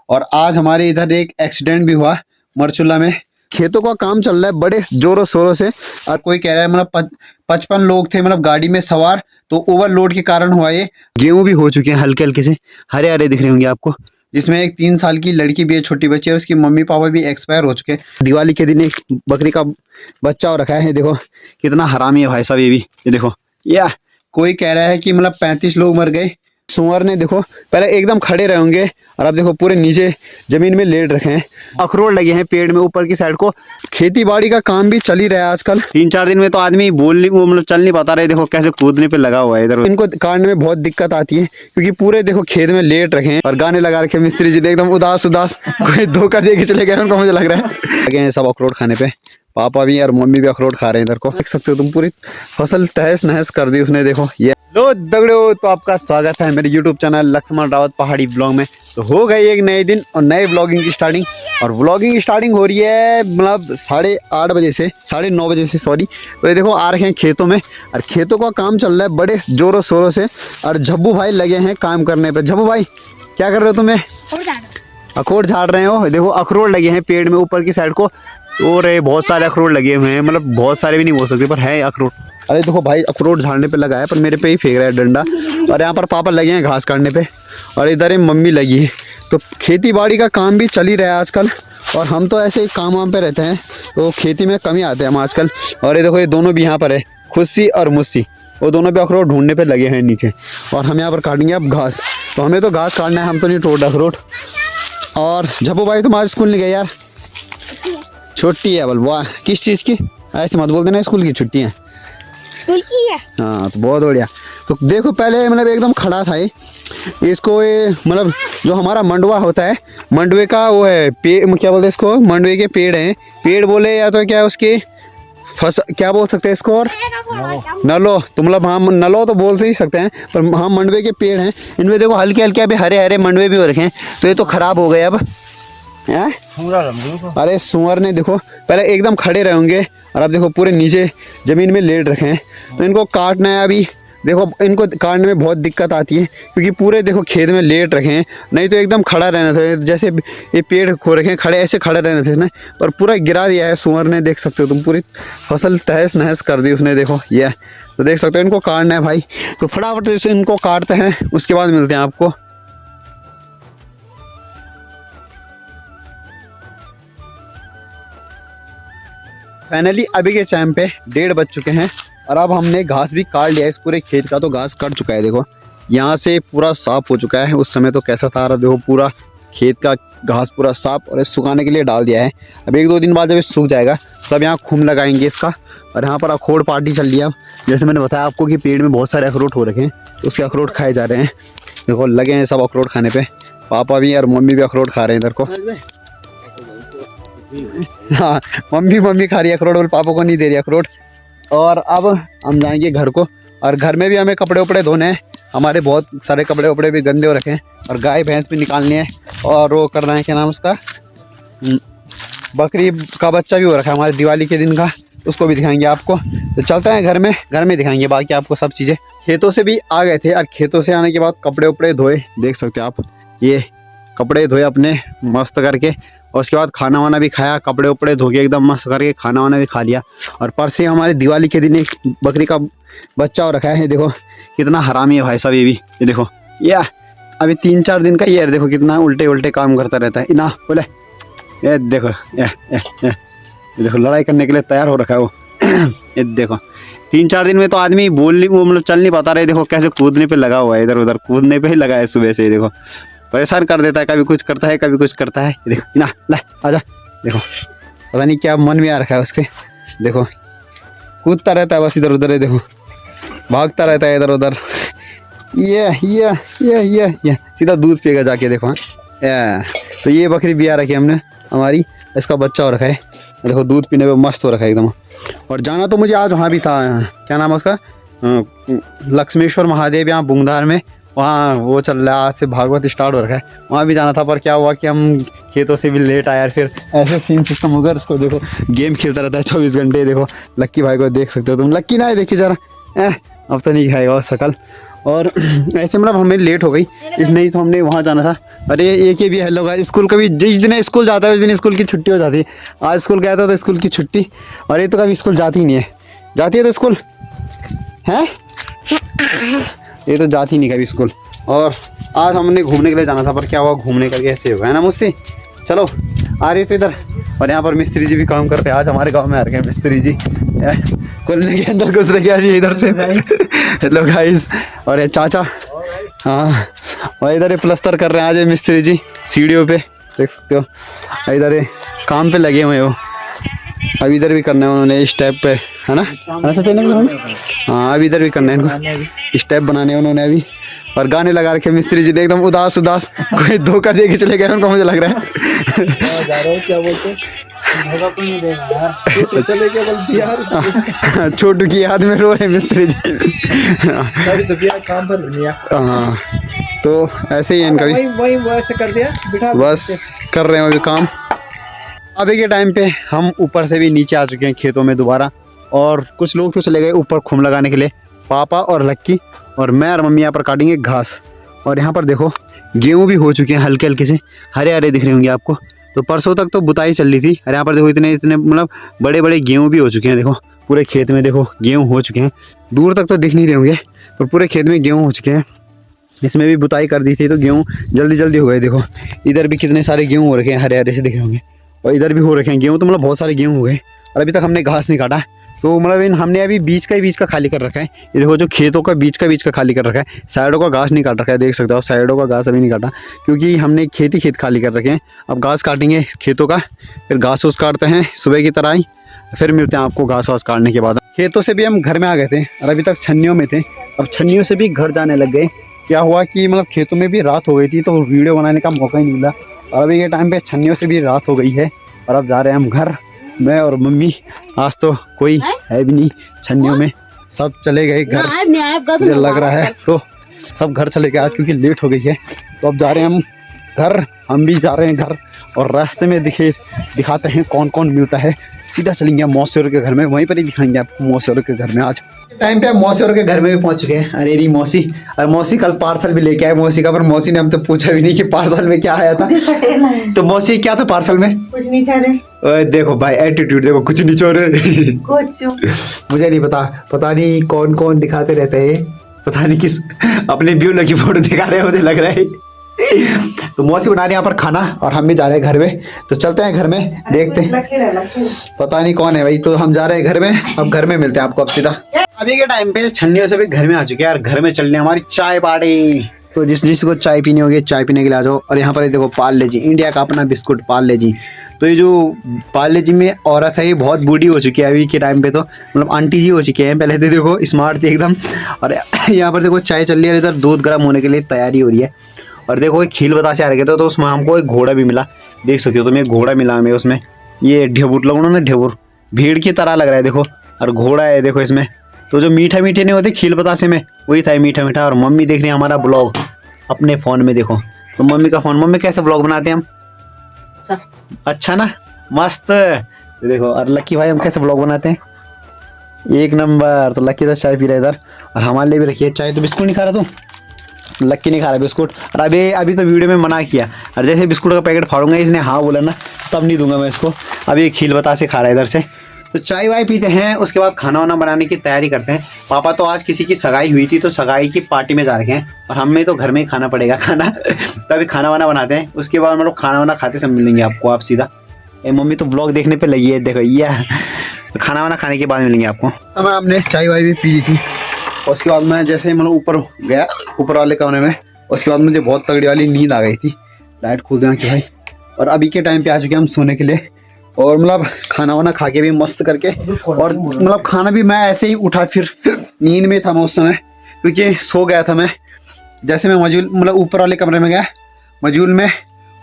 और आज हमारे इधर एक एक्सीडेंट भी हुआ मरचुला में। खेतों का काम चल रहा है बड़े जोरों शोरों से, और कोई कह रहा है मतलब 55 लोग थे मतलब गाड़ी में सवार, तो ओवरलोड के कारण हुआ ये। गेहूं भी हो चुके हैं हल्के हल्के से, हरे हरे दिख रहे होंगे आपको। जिसमें एक 3 साल की लड़की भी है, छोटी बच्ची है, उसकी मम्मी पापा भी एक्सपायर हो चुके हैं। दिवाली के दिन एक बकरी का बच्चा हो रखा है। देखो कितना हरामी है भाई साहब ये भी। ये देखो, या कोई कह रहा है कि मतलब 35 लोग मर गए। सुअर ने देखो पहले एकदम खड़े रहे होंगे, और अब देखो पूरे नीचे जमीन में लेट रखे हैं। अखरोट लगे हैं पेड़ में ऊपर की साइड को। खेती बाड़ी का काम भी चल ही रहा है आजकल। 3-4 दिन में तो आदमी बोल नहीं, वो मतलब चल नहीं पाता रहे। देखो कैसे कूदने पे लगा हुआ है इधर। इनको काटने में बहुत दिक्कत आती है, क्योंकि पूरे देखो खेत में लेट रखे हैं और गाने लगा रखे मिस्त्री जी ने एकदम उदास उदास। कोई धोखा दे के चले गए उनको, मुझे लग रहा है। लगे हैं सब अखरोट खाने पे। पापा भी और मम्मी भी अखरोट खा रहे हैं इधर को। देख सकते हो तुम, पूरी फसल तहस नहस कर दी उसने। देखो ये लो दगड़ो, तो आपका स्वागत है मेरे YouTube चैनल लक्ष्मण रावत पहाड़ी ब्लॉग में। तो हो गई एक नए दिन और नए ब्लॉगिंग की स्टार्टिंग। और व्लॉगिंग स्टार्टिंग हो रही है मतलब 8:30 बजे से, 9:30 बजे से सॉरी। तो ये देखो आ रखे हैं खेतों में, और खेतों का काम चल रहा है बड़े जोरों शोरों से। और झब्बू भाई लगे हैं काम करने पे। झब्बू भाई क्या कर रहे हो तुम्हें? अखरोट झाड़ रहे हो। देखो अखरोट लगे हैं पेड़ में ऊपर की साइड को, और बहुत सारे अखरोट लगे हुए हैं। मतलब बहुत सारे भी नहीं बोल सकते, पर है अखरोट। अरे देखो भाई अखरोट झाड़ने पे लगा है, पर मेरे पे ही फेंक रहा है डंडा। और यहाँ पर पापा लगे हैं घास काटने पे, और इधर ही मम्मी लगी है। तो खेती बाड़ी का काम भी चल ही रहा है आजकल, और हम तो ऐसे ही काम वाम पे रहते हैं, तो खेती में कम ही आते हैं हम आजकल। और ये देखो ये दोनों भी यहाँ पर है, खुशी और मुस्सी, वो दोनों भी अखरोट ढूंढने पे लगे हैं नीचे। और हम यहाँ पर काटेंगे अब घास। तो हमें तो घास काटना है, हम तो नहीं तोड़ अखरोट। और झब्बू भाई तुम आज स्कूल नहीं गए यार? छुट्टी है। बोल वाह, किस चीज़ की? ऐसे मत बोल देना स्कूल की छुट्टी है। स्कूल की है। हाँ तो बहुत बढ़िया। तो देखो पहले मतलब एकदम खड़ा था ये, इसको ये मतलब जो हमारा मंडवा होता है, मंडवे का वो है पेड़, क्या बोलते हैं इसको? मंडवे के पेड़ हैं, पेड़ बोले या तो क्या है उसके क्या बोल सकते हैं इसको? और नलो, तो मतलब हाँ नलो तो बोल से ही सकते हैं, पर हाँ मंडवे के पेड़ हैं। इनमें देखो हल्के हल्के अभी हरे हरे मंडवे भी हो रखे हैं, तो ये तो खराब हो गए अब हैं। अरे सुअर ने देखो पहले एकदम खड़े रहे होंगे, और अब देखो पूरे नीचे जमीन में लेट रखे हैं। तो इनको काटना है अभी। देखो इनको काटने में बहुत दिक्कत आती है, क्योंकि पूरे देखो खेत में लेट रखे हैं। नहीं तो एकदम खड़ा रहना था, जैसे ये पेड़ खो रखे हैं खड़े, ऐसे खड़े रहना था इसने, पर पूरा गिरा दिया है सुअर ने। देख सकते हो तुम, पूरी फसल तहस नहस कर दी उसने। देखो ये तो देख सकते हो, इनको काटना है भाई। तो फटाफट से इनको काटते हैं, उसके बाद मिलते हैं आपको। फाइनली अभी के टाइम पे 1:30 बज चुके हैं, और अब हमने घास भी काट लिया है। इस पूरे खेत का तो घास कट चुका है। देखो यहाँ से पूरा साफ हो चुका है। उस समय तो कैसा था, देखो पूरा खेत का घास पूरा साफ, और सुखाने के लिए डाल दिया है। अब 1-2 दिन बाद जब ये सूख जाएगा तब यहाँ खूम लगाएंगे इसका। और यहाँ पर अखरोट पार्टी चल रही है। अब जैसे मैंने बताया आपको कि पेड़ में बहुत सारे अखरोट हो रखे हैं, तो उसके अखरोट खाए जा रहे हैं। देखो लगे हैं सब अखरोट खाने पर। पापा भी और मम्मी भी अखरोट खा रहे हैं इधर को। हाँ मम्मी खा रही है अखरोट, बोल पापा को नहीं दे रही अखरोट। और अब हम जाएंगे घर को, और घर में भी हमें कपड़े उपड़े धोने हैं। हमारे बहुत सारे कपड़े उपड़े भी गंदे हो रखे हैं, और गाय भैंस भी निकालनी है, और वो करना है क्या नाम उसका, बकरी का बच्चा भी हो रखा है हमारे दिवाली के दिन का, उसको भी दिखाएंगे आपको। तो चलते हैं घर में दिखाएंगे बाकी आपको सब चीज़ें। खेतों से भी आ गए थे, और खेतों से आने के बाद कपड़े उपड़े धोए। देख सकते हो आप, ये कपड़े धोए अपने मस्त करके, और उसके बाद खाना वाना भी खाया, कपड़े उपड़े धो के एकदम मस्त करके खाना वाना भी खा लिया। और परसे हमारे दिवाली के दिन एक बकरी का बच्चा हो रखा है। देखो कितना हरामी है भाई साहब ये भी। ये देखो या अभी 3-4 दिन का ये देखो कितना उल्टे उल्टे काम करता रहता है ना। बोले ये देखो ये देखो लड़ाई करने के लिए तैयार हो रखा है वो। ये देखो 3-4 दिन में तो आदमी बोल नहीं, वो मतलब चल नहीं पाता रहे। देखो कैसे कूदने पे लगा हुआ है, इधर उधर कूदने पे ही लगा है सुबह से। देखो परेशान कर देता है, कभी कुछ करता है कभी कुछ करता है। देखो ना ला आजा, देखो पता नहीं क्या मन में आ रखा है उसके। देखो कूदता रहता है बस इधर उधर, देखो भागता रहता है इधर उधर। ये सीधा दूध पिएगा जाके। देखो तो ये बकरी भी आ रखी है हमने हमारी, इसका बच्चा हो रखा है। देखो दूध पीने पे मस्त हो रखा है एकदम। और जाना तो मुझे आज वहाँ भी था, क्या नाम है उसका, लक्ष्मेश्वर महादेव यहाँ बुंगधार में, वहाँ वो चल रहा है, आज से भागवत स्टार्ट हो रखा है, वहाँ भी जाना था। पर क्या हुआ कि हम खेतों से भी लेट आए यार। फिर ऐसे सीन सिस्टम होगा। उसको देखो गेम खेलता रहता है 24 घंटे। देखो लक्की भाई को देख सकते हो तुम। लक्की ना है, देखिए जरा, अब तो नहीं खाएगा वो शकल। और ऐसे मतलब हमें लेट हो गई, इसलिए तो हमने वहाँ जाना था। अरे एक ये भी हेलो का स्कूल कभी जिस दिन स्कूल जाता है उस दिन स्कूल की छुट्टी हो जाती है। आज स्कूल गया था तो स्कूल की छुट्टी, और ये तो कभी स्कूल जाती ही नहीं है। जाती है तो स्कूल है, ये तो जाती नहीं कभी स्कूल। और आज हमने घूमने के लिए जाना था, पर क्या हुआ घूमने करके ऐसे होगा है ना मुझसे। चलो आ रही तो इधर। और यहाँ पर मिस्त्री जी भी काम करते हैं। आज हमारे गांव में आ रखे हैं मिस्त्री जी, खुलने के अंदर घुस रहे हैं इधर से। Hello guys. और ये चाचा, हाँ, और इधर ये प्लस्तर कर रहे हैं आज ये मिस्त्री जी सीढ़ियों पे, देख सकते हो। इधर ये काम पे लगे हुए हो। अभी इधर भी करना है उन्होंने इस टाइप पे, है ना। हाँ अभी इधर भी करना है इनको, स्टेप बनाने हैं उन्होंने अभी। और गाने लगा रखे मिस्त्री जी ने, एकदम उदास उदास, कोई धोखा दे के चले गए उनको, मुझे लग रहा है। क्या बोलते धोखा कोई नहीं देगा यार, चले गए बोलती यार। छोटू की याद में रो रहे मिस्त्री जी। तो किया काम पर दुनिया। हाँ तो ऐसे ही है इनका भी, वही वैसे कर दिया बिठा, बस कर रहे हैं अभी काम। अभी के टाइम पे हम ऊपर से भी नीचे आ चुके हैं खेतों में दोबारा। और कुछ लोग तो चले गए ऊपर खूम लगाने के लिए, पापा और लक्की, और मैं और मम्मी यहाँ पर काटेंगे घास। और यहाँ पर देखो गेहूँ भी हो चुके हैं, हल्के हल्के से हरे हरे दिख रहे होंगे आपको। तो परसों तक तो बुताई चल रही थी, और यहाँ पर देखो इतने इतने मतलब बड़े बड़े गेहूँ भी हो चुके हैं। देखो पूरे खेत में देखो गेहूँ हो चुके हैं, दूर तक तो दिख नहीं रहे होंगे, पर पूरे खेत में गेहूँ हो चुके हैं। इसमें भी बुताई कर दी थी तो गेहूँ जल्दी जल्दी हो गए। देखो इधर भी कितने सारे गेहूँ हो रखे हैं, हरे हरे से दिख रहे होंगे। और इधर भी हो रखे हैं गेहूँ, तो मतलब बहुत सारे गेहूँ हो गए। और अभी तक हमने घास नहीं काटा, तो मतलब इन हमने अभी बीच का खाली कर रखा है। ये देखो जो खेतों का बीच का खाली कर रखा है, साइडों का घास नहीं काट रखा है, देख सकते हो आप। साइडों का घास अभी नहीं काटा, क्योंकि हमने खेत खाली कर रखे हैं। अब घास काटेंगे खेतों का, फिर घास वास काटते हैं सुबह की तरह ही, फिर मिलते हैं आपको घास वास काटने के बाद। खेतों से भी हम घर में आ गए थे, और अभी तक छन्नियों में थे। अब छन्नियों से भी घर जाने लग गए। क्या हुआ कि मतलब खेतों में भी रात हो गई थी, तो वीडियो बनाने का मौका ही नहीं मिला। और अभी के टाइम पे छन्नियों से भी रात हो गई है, और अब जा रहे हैं हम घर, मैं और मम्मी। आज तो कोई है भी नहीं छन्नियों में, सब चले गए घर, मुझे लग रहा है। तो सब घर चले गए आज, क्योंकि लेट हो गई है। तो अब जा रहे हैं हम घर, हम भी जा रहे हैं घर। और रास्ते में दिखाते हैं कौन कौन मिलता है। सीधा चलेंगे मौसेर के घर में, वहीं पर ही दिखाएंगे आपको मौसेर के घर में। आज टाइम पे मौसेर के घर में भी पहुंच चुके हैं। अरे री मौसी, और मौसी कल पार्सल भी लेके आए मौसी का, पर मौसी ने हम तो पूछा भी नहीं कि पार्सल में क्या आया था। तो मौसी क्या था पार्सल में? कुछ नहीं चाह रहे। देखो भाई एटीट्यूड देखो, कुछ नहीं चाह रहे। मुझे नहीं पता नहीं कौन कौन दिखाते रहते हैं, पता नहीं किस अपने व्यू लगी फोटो दिखा रहे हैं, मुझे लग रहा है। तो मौसी बना रही है यहाँ पर खाना, और हम भी जा रहे हैं घर में। तो चलते हैं घर में, देखते हैं पता नहीं कौन है भाई। तो हम जा रहे हैं घर में, अब घर में मिलते हैं आपको अब सीधा। अभी के टाइम पे छन्नियों से भी घर में आ चुके हैं, और घर में चलने हमारी चाय पार्टी। तो जिसको चाय पीनी होगी चाय पीने के लिए आ जाओ। और यहाँ पर देखो पार्ले जी, इंडिया का अपना बिस्कुट पार्ले जी। तो ये जो पार्ले जी में औरत है, ये बहुत बूढ़ी हो चुकी है अभी के टाइम पे, तो मतलब आंटी जी हो चुकी हैं। पहले तो देखो स्मार्ट थी एकदम। और यहाँ पर देखो चाय चल रही है, इधर दूध गर्म होने के लिए तैयारी हो रही है। और देखो एक खील बतासे आ रखे थे, तो उसमें हमको एक घोड़ा भी मिला, देख सकते हो। तो मैं घोड़ा मिला हमें उसमें, ये ढेबुर लोगों ने ढेबुर भीड़ की तरह लग रहा है देखो, और घोड़ा है देखो इसमें। तो जो मीठा मीठे नहीं होते खील बतासे में, वही था मीठा मीठा। और मम्मी देख रही है हमारा ब्लॉग अपने फ़ोन में, देखो। तो मम्मी का फ़ोन, मम्मी कैसे ब्लॉग बनाते हैं हम? अच्छा ना, मस्त। तो देखो, और लक्की भाई हम कैसे ब्लॉग बनाते हैं? एक नंबर। तो लक्की तो चाय पी रहा है इधर, और हमारे लिए भी रखी है चाय। तो बिस्कुट नहीं खा रहा तू? लक्की नहीं खा रहा बिस्कुट। और अभी तो वीडियो में मना किया, और जैसे बिस्कुट का पैकेट फाड़ूंगा, इसने हाँ बोला ना, तब नहीं दूंगा मैं इसको। अभी खील बता से खा रहा है इधर से। तो चाय वाय पीते हैं, उसके बाद खाना वाना बनाने की तैयारी करते हैं। पापा तो आज किसी की सगाई हुई थी, तो सगाई की पार्टी में जा रखे हैं, और हमें तो घर में ही खाना पड़ेगा खाना। तो अभी खाना वाना बनाते हैं, उसके बाद मतलब खाना वाना खाते सब मिलेंगे आपको आप सीधा। मम्मी तो ब्लॉग देखने पे लगी है, देखो ये खाना वाना खाने के बाद मिलेंगे आपको। तो मैं हमने चाय वाय भी पी ली थी, उसके बाद मैं जैसे मतलब ऊपर गया, ऊपर वाले कमरे में। उसके बाद मुझे बहुत तगड़ी वाली नींद आ गई थी, लाइट खोल देना कि भाई। और अभी के टाइम पे आ चुके हैं हम सोने के लिए, और मतलब खाना वाना खा के भी मस्त करके। और मतलब खाना भी मैं ऐसे ही उठा, फिर नींद में था मैं उस समय, क्योंकि सो गया था मैं। जैसे मैं मजूल मतलब ऊपर वाले कमरे में गया मजूल में,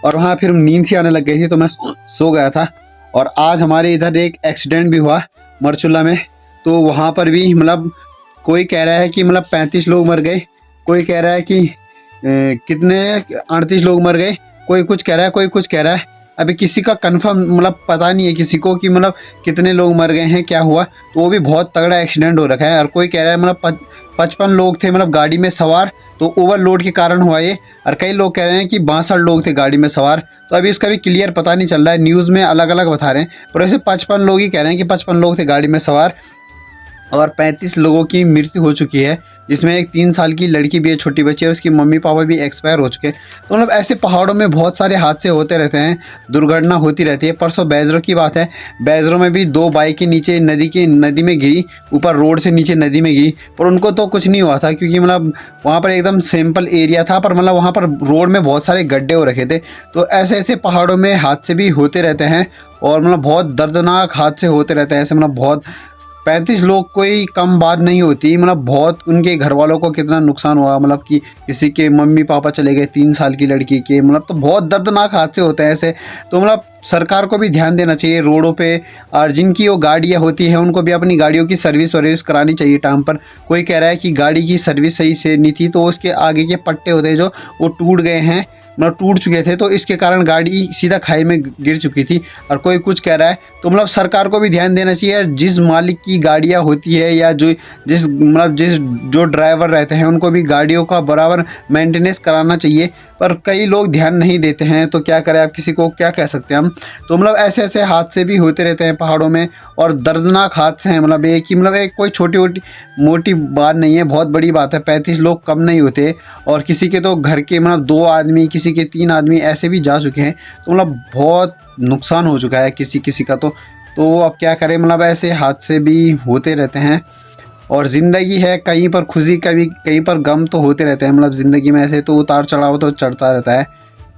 और वहाँ फिर नींद सी आने लग गई थी, तो मैं सो गया था। और आज हमारे इधर एक एक्सीडेंट भी हुआ मरचुला में। तो वहाँ पर भी मतलब कोई कह रहा है कि मतलब 35 लोग मर गए, कोई कह रहा है कि कितने 38 लोग मर गए, कोई कुछ कह रहा है, कोई कुछ कह रहा है। अभी किसी का कंफर्म मतलब पता नहीं है किसी को कि मतलब कितने लोग मर गए हैं, क्या हुआ। तो वो भी बहुत तगड़ा एक्सीडेंट हो रखा है। और कोई कह रहा है मतलब 55 लोग थे मतलब गाड़ी में सवार, तो ओवरलोड के कारण हुआ ये। और कई लोग कह रहे हैं कि 62 लोग थे गाड़ी में सवार। तो अभी उसका भी क्लियर पता नहीं चल रहा है, न्यूज़ में अलग अलग बता रहे हैं, पर वैसे 55 लोग ही कह रहे हैं कि 55 लोग थे गाड़ी में सवार। और 35 लोगों की मृत्यु हो चुकी है, जिसमें एक 3 साल की लड़की भी है, छोटी बच्ची है, उसकी मम्मी पापा भी एक्सपायर हो चुके हैं। तो मतलब ऐसे पहाड़ों में बहुत सारे हादसे होते रहते हैं, दुर्घटना होती रहती है। परसों बैजरों की बात है, बैजरों में भी 2 बाइकें नीचे नदी में गिरी, ऊपर रोड से नीचे नदी में गिरी, पर उनको तो कुछ नहीं हुआ था क्योंकि मतलब वहाँ पर एकदम सिंपल एरिया था, पर मतलब वहाँ पर रोड में बहुत सारे गड्ढे हो रखे थे। तो ऐसे ऐसे पहाड़ों में हादसे भी होते रहते हैं, और मतलब बहुत दर्दनाक हादसे होते रहते हैं ऐसे। मतलब बहुत 35 लोग कोई कम बात नहीं होती, मतलब बहुत उनके घर वालों को कितना नुकसान हुआ, मतलब कि किसी के मम्मी पापा चले गए 3 साल की लड़की के, मतलब तो बहुत दर्दनाक हादसे होते हैं ऐसे। तो मतलब सरकार को भी ध्यान देना चाहिए रोडों पे, और जिनकी वो गाड़ियाँ होती हैं उनको भी अपनी गाड़ियों की सर्विस करानी चाहिए टाइम पर। कोई कह रहा है कि गाड़ी की सर्विस सही से नहीं थी, तो उसके आगे के पट्टे होते हैं जो वो टूट गए हैं, मतलब टूट चुके थे, तो इसके कारण गाड़ी सीधा खाई में गिर चुकी थी। और कोई कुछ कह रहा है, तो मतलब सरकार को भी ध्यान देना चाहिए। जिस मालिक की गाड़ियाँ होती है या जो ड्राइवर रहते हैं उनको भी गाड़ियों का बराबर मेंटेनेंस कराना चाहिए, पर कई लोग ध्यान नहीं देते हैं। तो क्या करें, आप किसी को क्या कह सकते हैं हम। तो मतलब ऐसे ऐसे हादसे भी होते रहते हैं पहाड़ों में, और दर्दनाक हादसे हैं। मतलब एक कोई छोटी मोटी बात नहीं है, बहुत बड़ी बात है। 35 लोग कम नहीं होते, और किसी के तो घर के मतलब 2 आदमी, किसी के 3 आदमी ऐसे भी जा चुके हैं। तो मतलब बहुत नुकसान हो चुका है किसी का। तो अब क्या करें, मतलब ऐसे हादसे भी होते रहते हैं, और ज़िंदगी है, कहीं पर खुशी कभी कहीं पर गम तो होते रहते हैं। मतलब ज़िंदगी में ऐसे तो उतार चढ़ाव तो चढ़ता रहता है।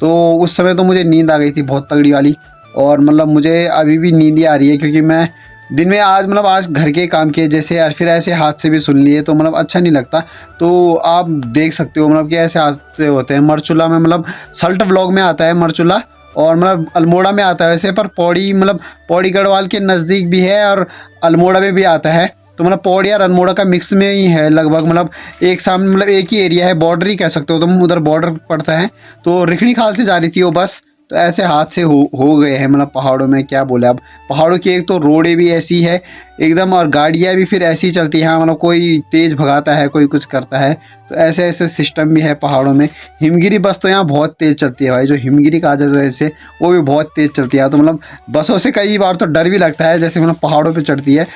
तो उस समय तो मुझे नींद आ गई थी बहुत तगड़ी वाली, और मतलब मुझे अभी भी नींद ही आ रही है, क्योंकि मैं दिन में आज घर के काम किए जैसे, और फिर ऐसे हादसे भी सुन लिए, तो मतलब अच्छा नहीं लगता। तो आप देख सकते हो मतलब कि ऐसे हादसे होते हैं। मरचूला में मतलब सल्ट व्लॉग में आता है मरचूला, और मतलब अल्मोड़ा में आता है वैसे, पर पौड़ी गढ़वाल के नज़दीक भी है, और अल्मोड़ा में भी आता है। तो मतलब पौड़ी और अल्मोड़ा का मिक्स में ही है लगभग, मतलब एक सामने, मतलब एक ही एरिया है, बॉर्डर ही कह सकते हो तुम, उधर बॉर्डर पड़ता है। तो रिखणी खाल से जा रही थी वो बस, तो ऐसे हादसे हो गए हैं मतलब पहाड़ों में। क्या बोले अब, पहाड़ों की एक तो रोडें भी ऐसी है एकदम, और गाड़ियाँ भी फिर ऐसी चलती हैं, मतलब कोई तेज़ भगाता है, कोई कुछ करता है। तो ऐसे ऐसे सिस्टम भी है पहाड़ों में। हिमगिरी बस तो यहाँ बहुत तेज़ चलती है भाई, जो हिमगिरी कहा जाता है जैसे, वो भी बहुत तेज़ चलती है। तो मतलब बसों से कई बार तो डर भी लगता है, जैसे मतलब पहाड़ों पर चढ़ती है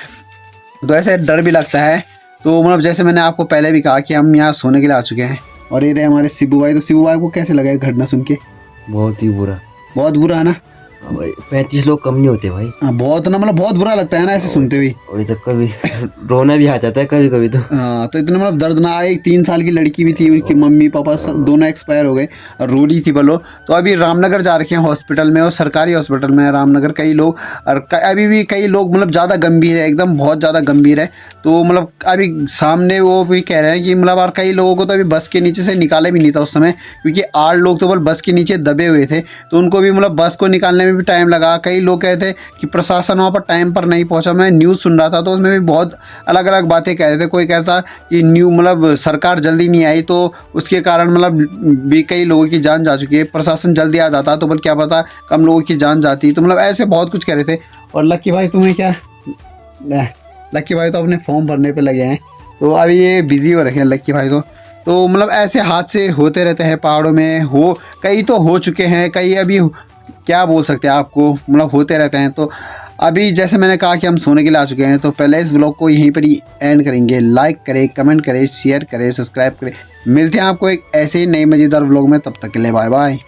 तो ऐसे डर भी लगता है। तो मतलब जैसे मैंने आपको पहले भी कहा कि हम यहाँ सोने के लिए आ चुके हैं, और ये रहे हमारे शिबू भाई। तो शिबू भाई को कैसे लगा ये घटना सुन के? बहुत ही बुरा। बहुत बुरा है ना भाई, 35 लोग कम नहीं होते भाई। हाँ, बहुत ना, मतलब बहुत बुरा लगता है ना ऐसे सुनते हुए। और तो कभी रोना भी आ जाता है कभी कभी तो। हाँ, तो इतना मतलब दर्दनाक। एक 3 साल की लड़की भी थी, उनकी मम्मी पापा दोनों एक्सपायर हो गए, और रो रही थी बोलो। तो अभी रामनगर जा रखे हैं हॉस्पिटल में, और सरकारी हॉस्पिटल में है रामनगर। कई लोग, और अभी भी कई लोग मतलब ज़्यादा गंभीर है, एकदम बहुत ज़्यादा गंभीर है। तो मतलब अभी सामने वो भी कह रहे हैं कि मतलब, और कई लोगों को तो अभी बस के नीचे से निकाले भी नहीं था उस समय, क्योंकि 8 लोग तो बस बस के नीचे दबे हुए थे। तो उनको भी मतलब बस को निकालने में भी टाइम लगा। कई लोग कहते कि प्रशासन वहाँ पर टाइम पर नहीं पहुँचा। मैं न्यूज़ सुन रहा था तो उसमें भी बहुत अलग अलग बातें कह रहे थे। कोई कहता कि मतलब सरकार जल्दी नहीं आई, तो उसके कारण मतलब भी कई लोगों की जान जा चुकी है। प्रशासन जल्दी आ जाता तो बल क्या पता कम लोगों की जान जाती। तो मतलब ऐसे बहुत कुछ कह रहे थे। और लक्की भाई तुम्हें क्या, लक्की भाई तो अपने फॉर्म भरने पे लगे हैं, तो अभी ये बिजी हो रखे हैं लक्की भाई। तो मतलब ऐसे हादसे होते रहते हैं पहाड़ों में। कई तो हो चुके हैं, कई अभी क्या बोल सकते हैं आपको, मतलब होते रहते हैं। तो अभी जैसे मैंने कहा कि हम सोने के लिए आ चुके हैं, तो पहले इस व्लॉग को यहीं पर ही एंड करेंगे। लाइक करें, कमेंट करें, शेयर करें, सब्सक्राइब करें। मिलते हैं आपको एक ऐसे ही नई मज़ेदार व्लॉग में, तब तक के लिए बाय बाय।